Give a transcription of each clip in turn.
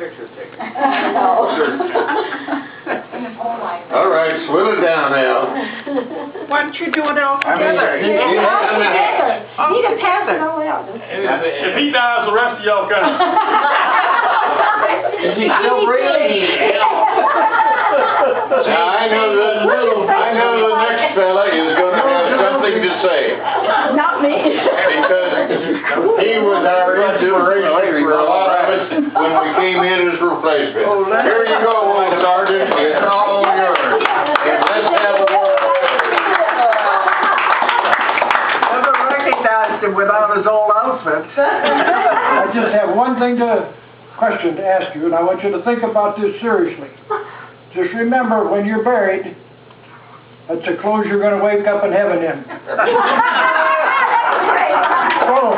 picture taken. All right, swill it down now. Why don't you do it all together? Need to pass it all out. If he dies, the rest of y'all come. Is he still breathing? Now, I know the next fella is gonna have something to say. Not me. Because he was our inspiration for a lot of us when we came in as replacement. Here you go, old sergeant, it's all yours. And let's have a word. Never recognized him without his old outfit. I just have one question to ask you, and I want you to think about this seriously. Just remember, when you're buried, that's the clothes you're going to wake up in heaven in. Oh.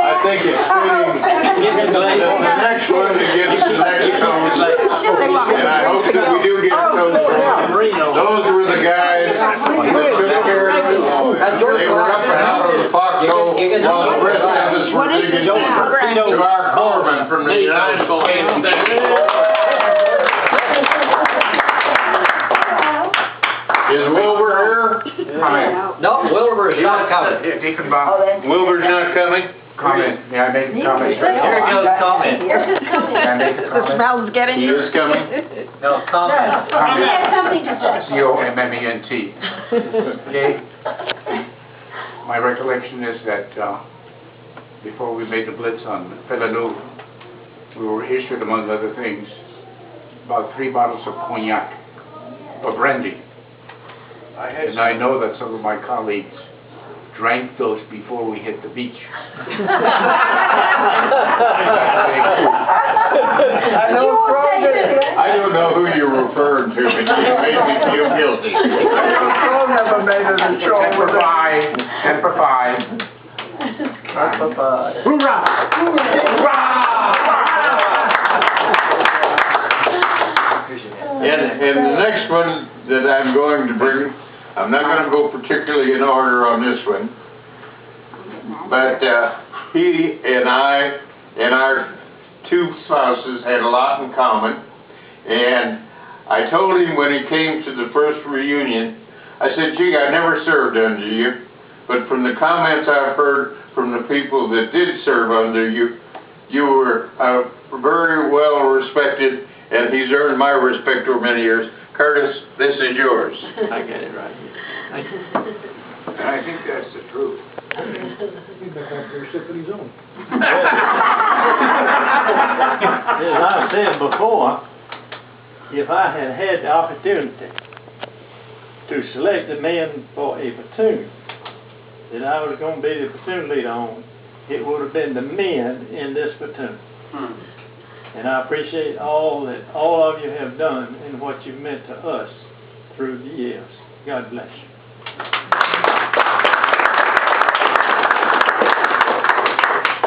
I think it's fitting. The next one to get us the next toast. And I hope that we do get a toast from them. Those were the guys that took care of us. They were up and out of the foxhole while the rest of us were digging to our corpsmen from the United States. Is Wilbur here? No, Wilbur is not coming. Wilbur's not coming? Comment. May I make a comment? Here goes comment. May I make a The comment? smell's getting He you. is coming? No, comment. He has something to say. C-O-M-M-E-N-T. Okay? My recollection is that before we made the blitz on Platoon, we were issued, among other things, about 3 bottles of cognac, or brandy. And I know that some of my colleagues drank those before we hit the beach. I don't know who you're referring to, but you made me feel guilty. Never made it a show. Temper five. Hoorah! And the next one that I'm going to bring, I'm not going to go particularly in order on this one, but he and I and our 2 spouses had a lot in common, and I told him when he came to the first reunion, I said, gee, I never served under you, but from the comments I've heard from the people that did serve under you, you were very well respected, and he's earned my respect over many years. Curtis, this is yours. I get it right here. And I think that's the truth. He's back up there sipping his own. As I said before, if I had had the opportunity to select a man for a platoon that I was going to be the platoon leader on, it would have been the men in this platoon. And I appreciate all that all of you have done and what you've meant to us through the years. God bless you.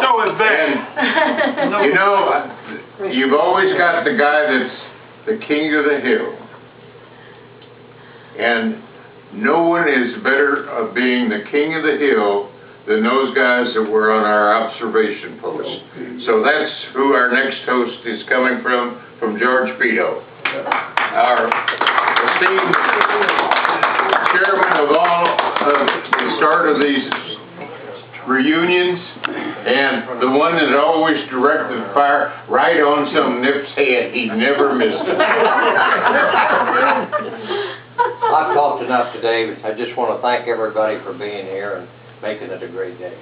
So is that. And, you know, you've always got the guy that's the king of the hill. And no one is better of being the king of the hill than those guys that were on our observation post. So that's who our next host is coming from George Pito, our esteemed chairman of all of the start of these reunions, and the one that always directed the fire right on some nip's head. He never missed it. I've talked enough today. I just want to thank everybody for being here and making it a great day.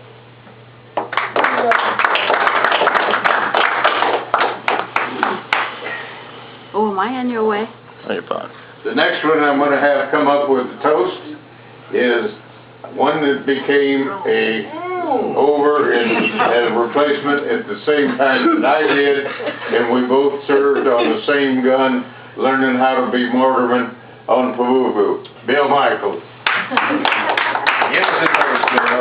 Oh, am I on your way? The next one I'm going to have come up with the toast is one that became over as a replacement at the same time that I did, and we both served on the same gun, learning how to be mortarmen on Pavuvu. Bill Michaels. Yes, it is, Bill.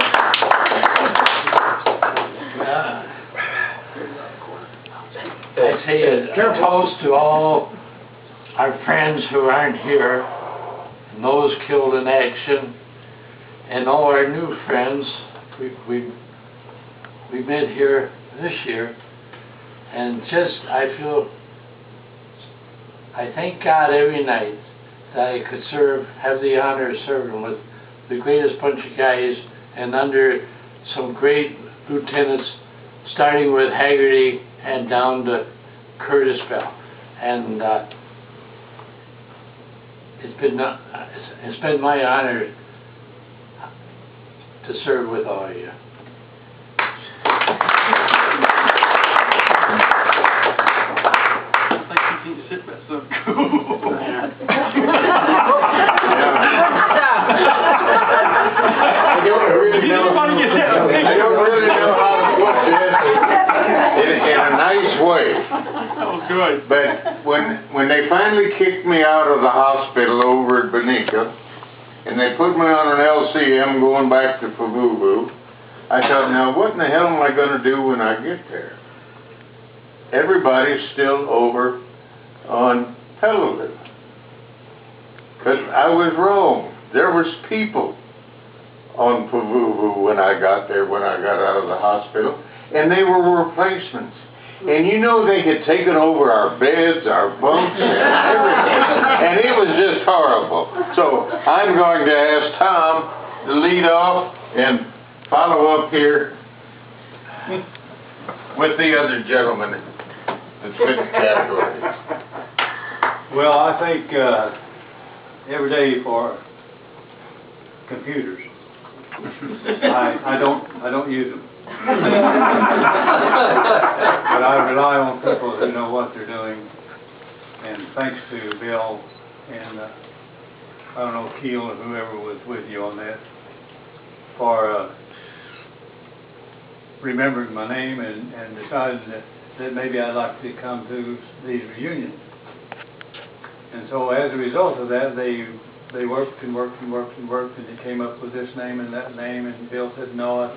I say a dear toast to all our friends who aren't here, and those killed in action, and all our new friends. We met here this year, and I thank God every night that I could have the honor of serving with the greatest bunch of guys and under some great lieutenants, starting with Haggerty and down to Curtis Bell. And it's been my honor to serve with all of you. I don't really know how to put this in a nice way. Oh, good. But when they finally kicked me out of the hospital over at Benita, and they put me on an LCM going back to Pavuvu, I thought, now what in the hell am I going to do when I get there? Everybody's still over on Peleliu. But I was wrong. There was people on Pavuvu when I got there, when I got out of the hospital, and they were replacements. And you know, they had taken over our beds, our bunks, and everything, and it was just horrible. So I'm going to ask Tom to lead off and follow up here with the other gentleman that fit the category. Well, I think every day for computers. I don't use them. But I rely on people who know what they're doing. And thanks to Bill and I don't know, Keel or whoever was with you on that for remembering my name and deciding that maybe I'd like to come to these reunions. And so as a result of that, they worked and worked and worked and worked, and they came up with this name and that name, and Bill said, no,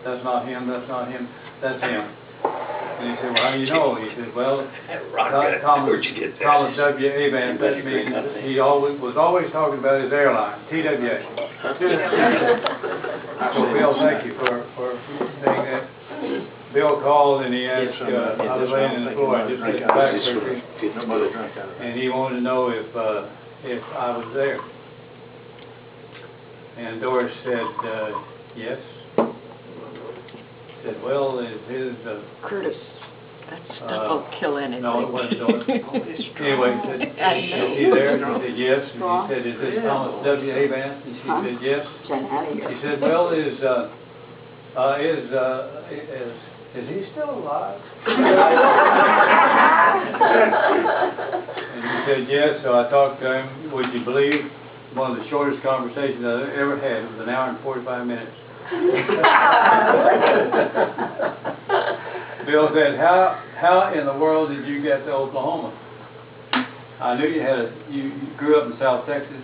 that's not him, that's not him, that's him. And he said, well, how do you know? He said, well, Thomas W. Avance, that means he was always talking about his airline, TWA. So Bill, thank you for saying that. Bill called and he asked, I was laying in the floor, I just had back surgery, and he wanted to know if I was there. And Doris said, yes. Said, well, is his... Curtis, that stuff will kill anything. No, it wasn't Doris. Anyway, he said, is he there? She said, yes. And he said, is this Thomas W. Avance? And she said, yes. He said, well, is he still alive? And he said, yes. So I talked to him. Would you believe, one of the shortest conversations I've ever had. It was an hour and 45 minutes. Bill said, how in the world did you get to Oklahoma? I knew you grew up in South Texas.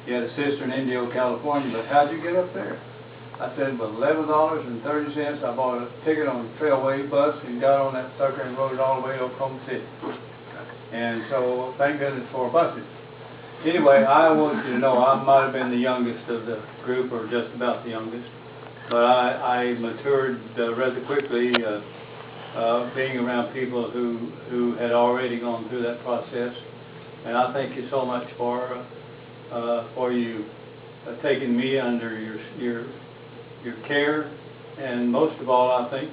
You had a sister in Indio, California, but how'd you get up there? I said, with $11.30, I bought a ticket on the Trailway bus and got on that sucker and rode it all the way to Oklahoma City. And so, thank goodness for buses. Anyway, I want you to know I might have been the youngest of the group, or just about the youngest. But I matured rather quickly, being around people who had already gone through that process. And I thank you so much for you taking me under your care, and most of all, I think,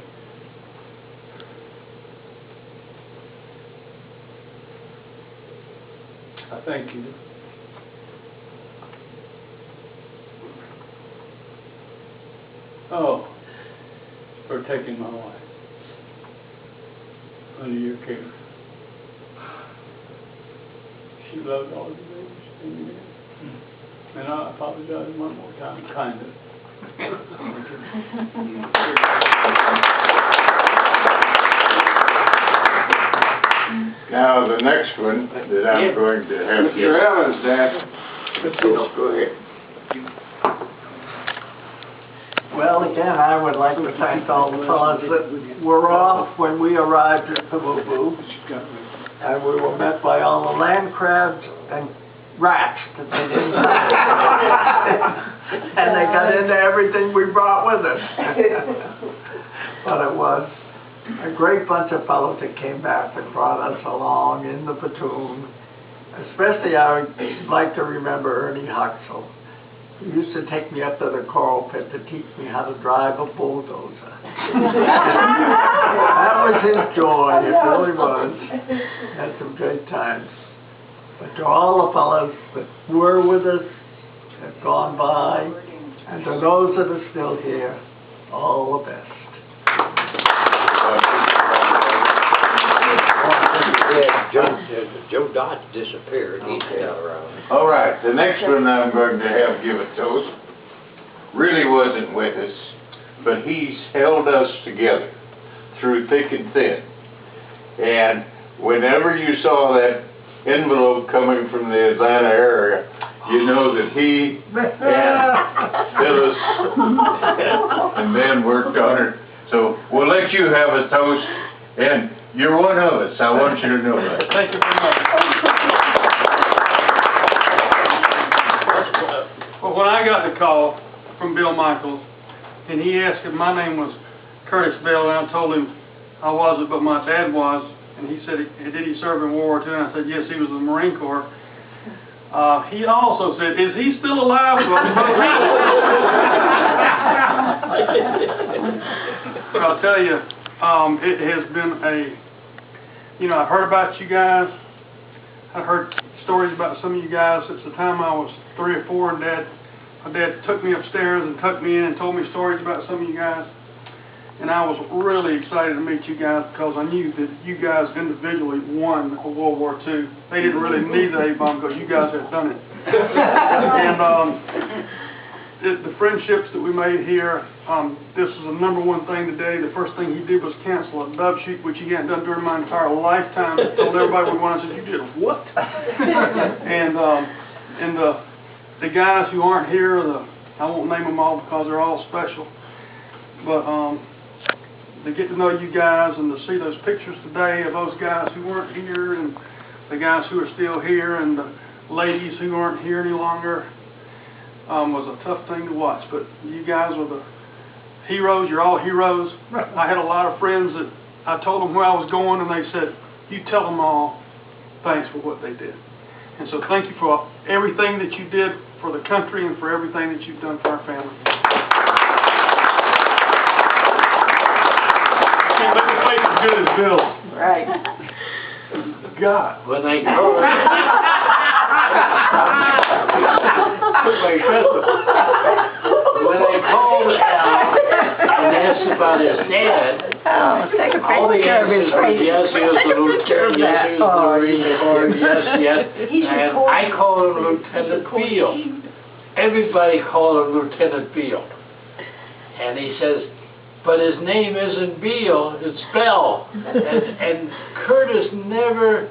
I thank you for taking my wife under your care. She loved all the babies and the men. And I apologize one more time, kind of. Now, the next one that I'm going to have... Mr. Evans, Dad. Go ahead. Well, again, I would like to thank all the fellows that were off when we arrived at Pavuvu. And we were met by all the land crabs and rats that they didn't and they got into everything we brought with us. But it was a great bunch of fellows that came back that brought us along in the platoon. Especially I would like to remember Ernie Huxell. He used to take me up to the coral pit to teach me how to drive a bulldozer. That was his joy, it really was. Had some great times. But to all the fellows that were with us, have gone by, and to those that are still here, all the best. Joe Dodge disappeared, he's not around. All right, the next one I'm going to have give a toast really wasn't with us, but he's held us together through thick and thin. And whenever you saw that envelope coming from the Atlanta area, you know that he and Phyllis and Ben worked on it. So we'll let you have a toast, and you're one of us. I want you to know that. Thank you very much. Well, when I got the call from Bill Michaels, and he asked if my name was Curtis Bell, and I told him I wasn't, but my dad was, and he said, did he serve in World War II? And I said, yes, he was in the Marine Corps. He also said, is he still alive? I'll tell you, it has been I've heard about you guys. I've heard stories about some of you guys since the time I was 3 or 4, and my dad took me upstairs and tucked me in and told me stories about some of you guys. And I was really excited to meet you guys because I knew that you guys individually won World War II. They didn't really need the A-bomb because you guys had done it. And the friendships that we made here, this is the #1 thing today. The first thing he did was cancel a dove shoot, which he hadn't done during my entire lifetime. I told everybody we won. I said, you did what? And the guys who aren't here, I won't name them all because they're all special. But to get to know you guys and to see those pictures today of those guys who weren't here and the guys who are still here and the ladies who aren't here any longer was a tough thing to watch. But you guys are the heroes. You're all heroes. I had a lot of friends that I told them where I was going, and they said, you tell them all thanks for what they did. And so thank you for everything that you did for the country and for everything that you've done for our family. Can't make a face as good as Bill. Right. God. When they called Al and asked about his dad, Take a all the picture of his answers were face. yes, he was the lieutenant, yes, he was the Marine Corps, yes. And I called him Lieutenant Beale. Everybody called him Lieutenant Beale. And he says, but his name isn't Beale, it's Bell. And Curtis never,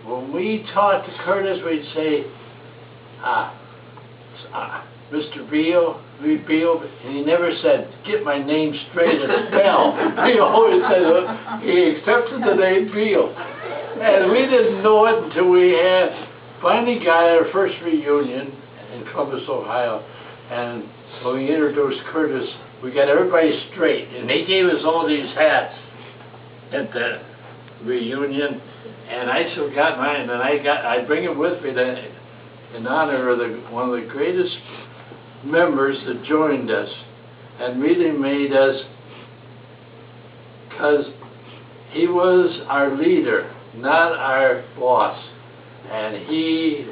when we talked to Curtis, we'd say, Mr. Beale, and he never said, get my name straight, it's Bell. He always said, he accepted the name Beale. And we didn't know it until we finally got our first reunion in Columbus, Ohio. And when we introduced Curtis, we got everybody straight. And they gave us all these hats at the reunion. And I still got mine, and I bring it with me in honor of one of the greatest members that joined us and really made us, because he was our leader, not our boss. And we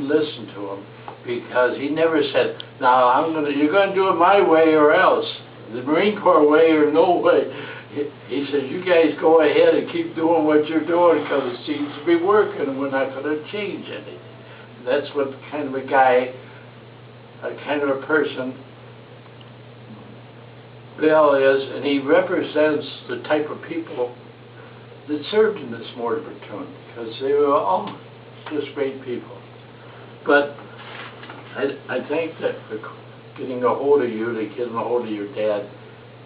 listened to him because he never said, now you're going to do it my way or else, the Marine Corps way or no way. He said, you guys go ahead and keep doing what you're doing because it seems to be working and we're not going to change anything. That's what kind of a guy, kind of a person Bill is, and he represents the type of people that served in this mortar platoon because they were all just great people. But I think that getting a hold of you, getting a hold of your dad,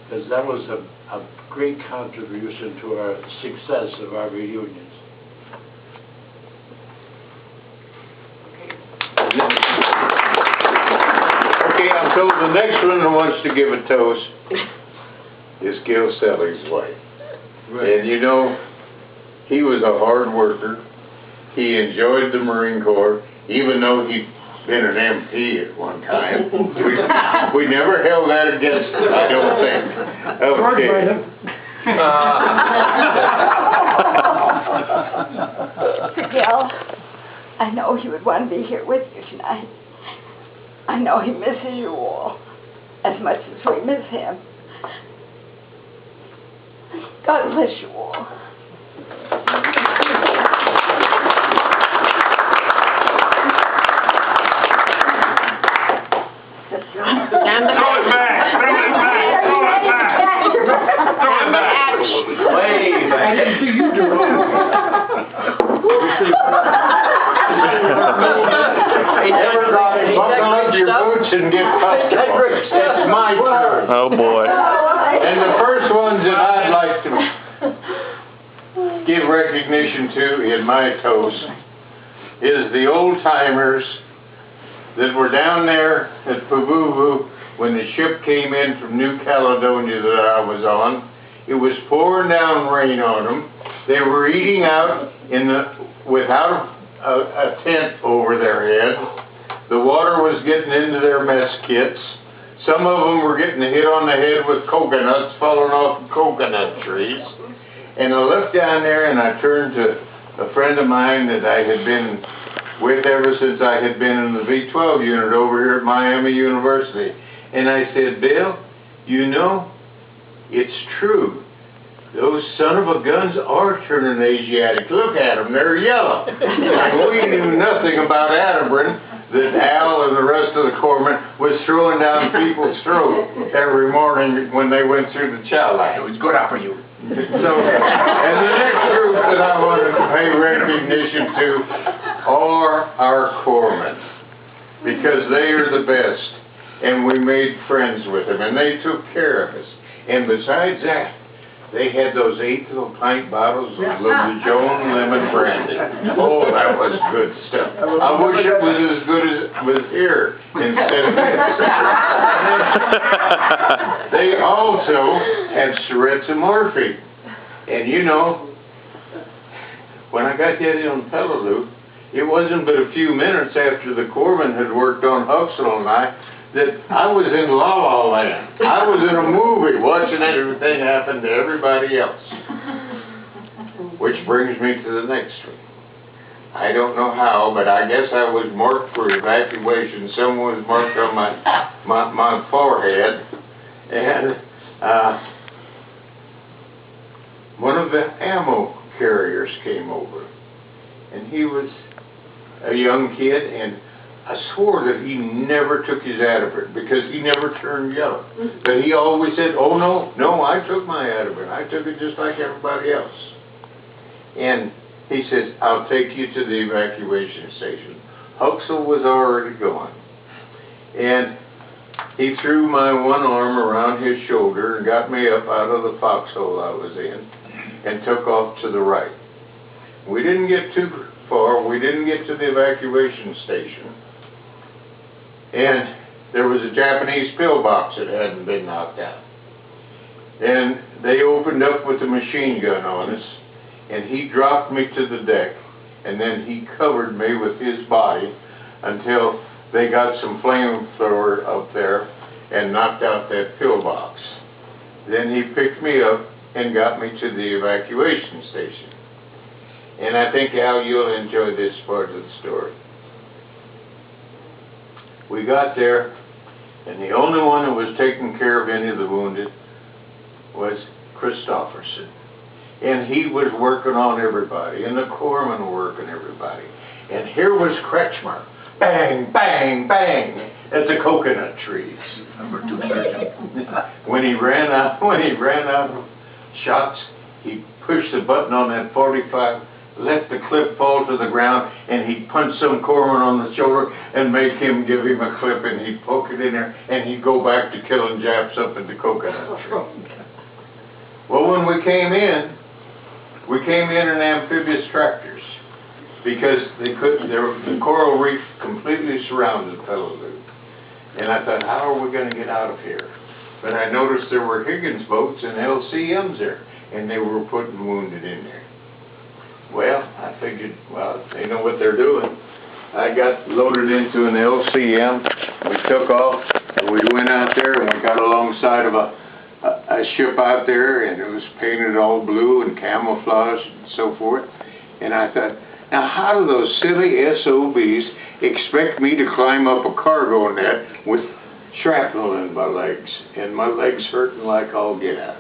because that was a great contribution to our success of our reunions. so the next one that wants to give a toast is Gil Selly's wife. And you know, he was a hard worker. He enjoyed the Marine Corps, even though he'd been an MP at one time. We never held that against him, I don't think. Okay. Gil, I know he would want to be here with you tonight. I know he misses you all as much as we miss him. God bless you all. And the Throw it back! Throw it back! Throw it back! Throw it back! Way back! Everybody, buckle up your boots and get comfortable. It's my turn. Oh, boy. And the first ones that I'd like to give recognition to in my toast is the old timers that were down there at Pavuvu when the ship came in from New Caledonia that I was on. It was pouring down rain on them. They were eating out without a tent over their head. The water was getting into their mess kits. Some of them were getting hit on the head with coconuts falling off of coconut trees. And I looked down there and I turned to a friend of mine that I had been with ever since I had been in the V-12 unit over here at Miami University. And I said, Bill, you know, it's true. Those son of a guns are turning Asiatic. Look at them, they're yellow. And we knew nothing about Atterbury, that Al and the rest of the corpsmen was throwing down people's throats every morning when they went through the chow line. It was good out for you. So, and the next group that I wanted to pay recognition to are our corpsmen, because they are the best, and we made friends with them, and they took care of us. And besides that, they had those 8 little pint bottles of Little Joan lemon brandy. Oh, that was good stuff. I wish it was as good as it was here instead of this. They also had syringes of morphine. And you know, when I got that on Peleliu, it wasn't but a few minutes after the corpsman had worked on Huxley and I that I was in La La Land. I was in a movie watching everything happen to everybody else. Which brings me to the next one. I don't know how, but I guess I was marked for evacuation. Someone was marked on my forehead. And one of the ammo carriers came over. And he was a young kid, and I swore that he never took his Ativan because he never turned yellow. But he always said, oh no, I took my Ativan. I took it just like everybody else. And he says, I'll take you to the evacuation station. Huxley was already gone. And he threw my one arm around his shoulder and got me up out of the foxhole I was in and took off to the right. We didn't get too far. We didn't get to the evacuation station. And there was a Japanese pillbox that hadn't been knocked out. And they opened up with a machine gun on us, and he dropped me to the deck, and then he covered me with his body until they got some flamethrower up there and knocked out that pillbox. Then he picked me up and got me to the evacuation station. And I think, Al, you'll enjoy this part of the story. We got there, and the only one that was taking care of any of the wounded was Christofferson. And he was working on everybody, and the corpsmen were working everybody. And here was Kretschmer, bang, bang, bang, at the coconut trees. Number 2 sergeant. When he ran out of shots, he pushed the button on that 45, let the clip fall to the ground, and he'd punch some corpsman on the shoulder and make him give him a clip, and he'd poke it in there, and he'd go back to killing Japs up at the coconut tree. Well, when we came in amphibious tractors, because the coral reef completely surrounded Peleliu. And I thought, how are we gonna get out of here? But I noticed there were Higgins boats and LCMs there, and they were putting wounded in there. Well, I figured, well, they know what they're doing. I got loaded into an LCM, we took off, and we went out there, and we got alongside of a ship out there, and it was painted all blue and camouflaged and so forth. And I thought, now how do those silly SOBs expect me to climb up a cargo net with shrapnel in my legs, and my legs hurting like all get out.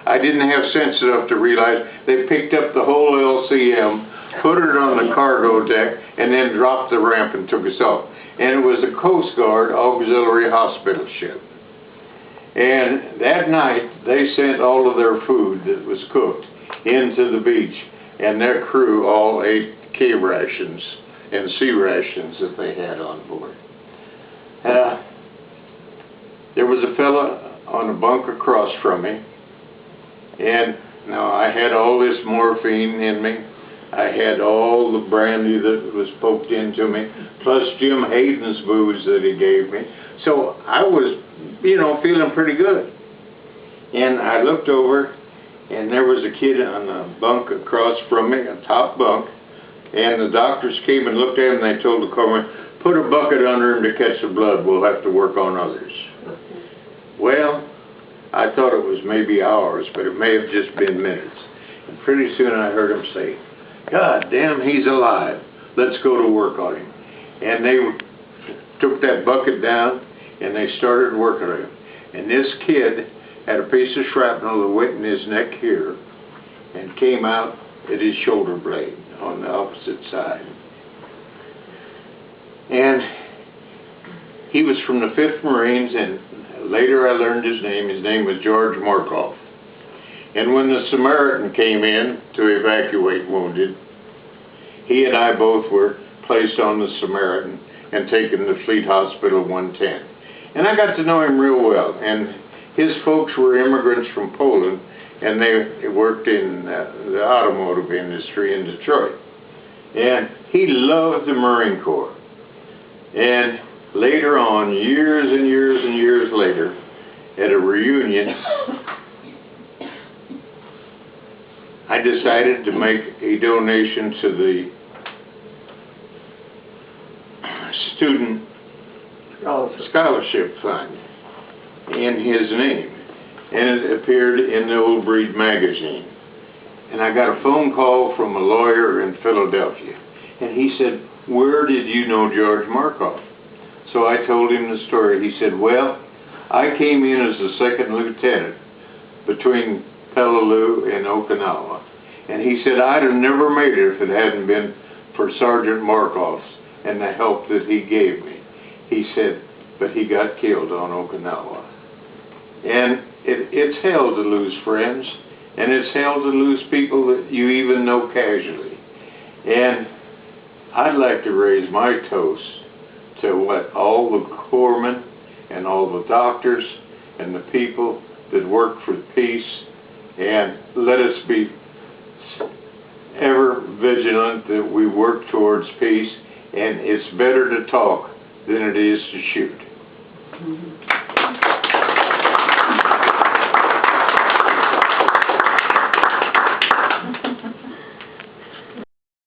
I didn't have sense enough to realize they picked up the whole LCM, put it on the cargo deck, and then dropped the ramp and took us off. And it was a Coast Guard auxiliary hospital ship. And that night, they sent all of their food that was cooked into the beach, and their crew all ate K rations and C rations that they had on board. There was a fella on a bunk across from me, and now I had all this morphine in me. I had all the brandy that was poked into me, plus Jim Hayden's booze that he gave me. So I was, you know, feeling pretty good. And I looked over, and there was a kid on a bunk across from me, a top bunk, and the doctors came and looked at him, and they told the corpsman, put a bucket under him to catch the blood. We'll have to work on others. Well, I thought it was maybe hours, but it may have just been minutes. And pretty soon I heard him say, God damn, he's alive. Let's go to work on him. And they took that bucket down, and they started working on him. And this kid had a piece of shrapnel that went in his neck here and came out at his shoulder blade on the opposite side. And he was from the 5th Marines, and later I learned his name. His name was George Markov. And when the Samaritan came in to evacuate wounded, he and I both were placed on the Samaritan and taken to Fleet Hospital 110. And I got to know him real well. And his folks were immigrants from Poland, and they worked in the automotive industry in Detroit. And he loved the Marine Corps. And later on, years and years and years later, at a reunion, I decided to make a donation to the student scholarship fund in his name, and it appeared in the Old Breed magazine. And I got a phone call from a lawyer in Philadelphia, and he said, where did you know George Markov? So I told him the story. He said, well, I came in as a 2nd lieutenant between Peleliu and Okinawa. And he said, I'd have never made it if it hadn't been for Sergeant Markov and the help that he gave me. He said, but he got killed on Okinawa. And it's hell to lose friends, and it's hell to lose people that you even know casually. And I'd like to raise my toast to what all the corpsmen and all the doctors and the people that work for peace, and let us be ever vigilant that we work towards peace, and it's better to talk than it is to shoot.